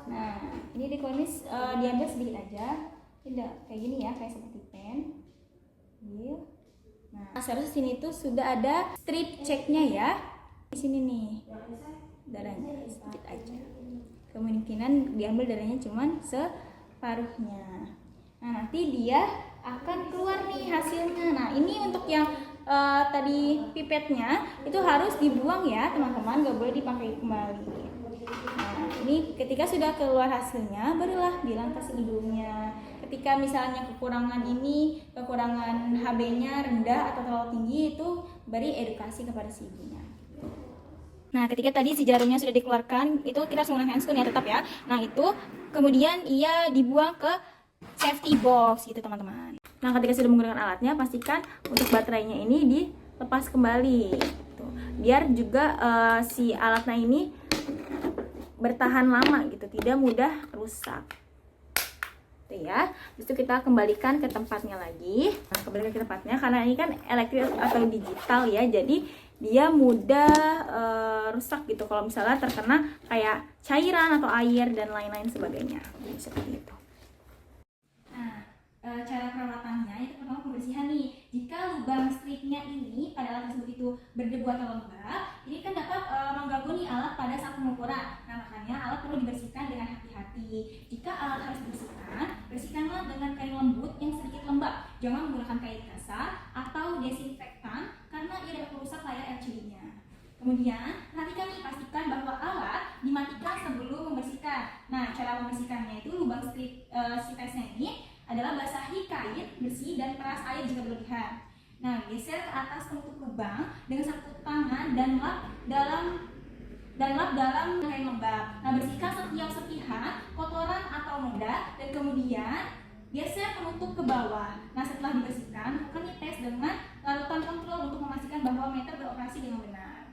Nah, ini dikonis diambil sedikit aja. Tidak kayak gini ya, kayak seperti pen. Nah, seharusnya sini tuh sudah ada strip checknya ya. Di sini nih darahnya sedikit aja. Kemungkinan diambil darahnya cuman separuhnya. Nah, nanti dia akan keluar nih hasilnya. Nah, ini untuk yang tadi pipetnya itu harus dibuang ya teman-teman, nggak boleh dipakai kembali. Nah, ini ketika sudah keluar hasilnya, barulah bilang ke si ibunya. Ketika misalnya kekurangan HB-nya rendah atau terlalu tinggi, itu beri edukasi kepada si ibunya. Nah, ketika tadi si jarumnya sudah dikeluarkan, itu kita harus menggunakan handscoon ya tetap ya. Nah, itu kemudian ia dibuang ke safety box gitu teman-teman. Nah, ketika sudah menggunakan alatnya, pastikan untuk baterainya ini dilepas kembali gitu. Biar juga si alatnya ini bertahan lama gitu, tidak mudah rusak. Itu ya. Terus kita kembalikan ke tempatnya lagi. Nah, kembalikan ke tempatnya karena ini kan elektrik atau digital ya. Jadi dia mudah rusak gitu kalau misalnya terkena kayak cairan atau air dan lain-lain sebagainya. Jadi seperti itu. Cara perawatannya itu pertama pembersihan nih. Jika lubang stripnya ini pada alat tersebut itu berdebu atau lembab, ini kan dapat mengganggu nih alat pada saat pengukuran. Nah, makanya alat perlu dibersihkan dengan hati-hati. Jika alat harus dibersihkan, bersihkanlah dengan kain lembut yang sedikit lembab. Jangan menggunakan kain kasar atau desinfektan karena ia dapat merusak layar LCD-nya. Kemudian, perhatikan nih, pastikan bahwa alat dimatikan sebelum membersihkan. Nah, cara membersihkannya itu lubang strip si pen mengeras air jika berlebihan. Nah, geser ke atas penutup lubang dengan satu tangan dan lap dalam kain lembab. Nah, bersihkan setiap serpihan, kotoran atau noda, dan kemudian geser penutup ke bawah. Nah, setelah dibersihkan, lakukan tes dengan larutan kontrol untuk memastikan bahwa meter beroperasi dengan benar.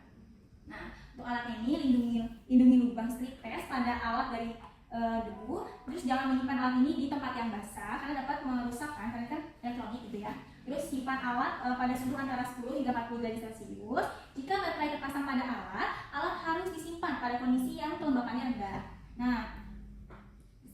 Nah, untuk alatnya ini lindungi lubang strip test pada alat dari debu. Terus jangan menyimpan alat ini di tempat yang basah karena dapat merusakkan, karena kan elektronik gitu ya. Terus simpan alat pada suhu antara 10 hingga 40 derajat Celcius. Jika baterai terpasang pada alat harus disimpan pada kondisi yang kelembapannya rendah. Nah,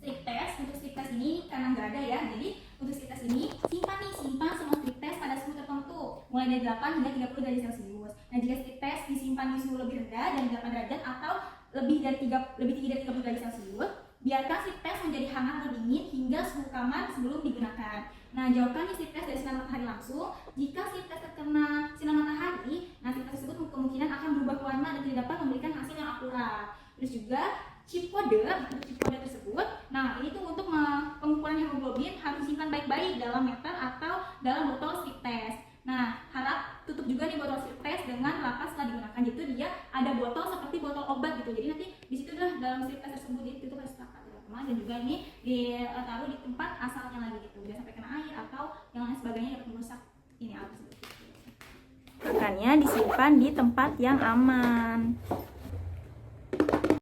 strip test ini karena nggak ada ya, jadi untuk strip test ini simpan semua strip test pada suhu tertentu mulai dari 8 hingga 30 derajat Celcius. Nah, jika strip test disimpan di suhu lebih rendah dari 8 derajat atau lebih tinggi dari 30 derajat Celcius, biarkan strip test menjadi hangat atau dingin hingga suhu kamar sebelum digunakan. Nah, jauhkan strip test dari sinar matahari langsung. Jika strip test terkena sinar matahari, nah strip test tersebut kemungkinan akan berubah warna dan tidak dapat memberikan hasil yang akurat. Terus juga chip kode tersebut. Nah, ini tuh untuk pengukuran hemoglobin harus disimpan baik-baik dalam meter atau dalam botol strip test. Nah, harap tutup juga nih botol strip test dengan rapat setelah digunakan. Jadi dia ada botol seperti botol obat gitu. Jadi nanti di situ dah dalam strip test tersebut itu harus rapat teman-teman, dan juga ini ditaruh di tempat asalnya lagi gitu. Jangan sampai kena air atau yang lain sebagainya dapat merusak ini alat tersebut. Makanya disimpan di tempat yang aman.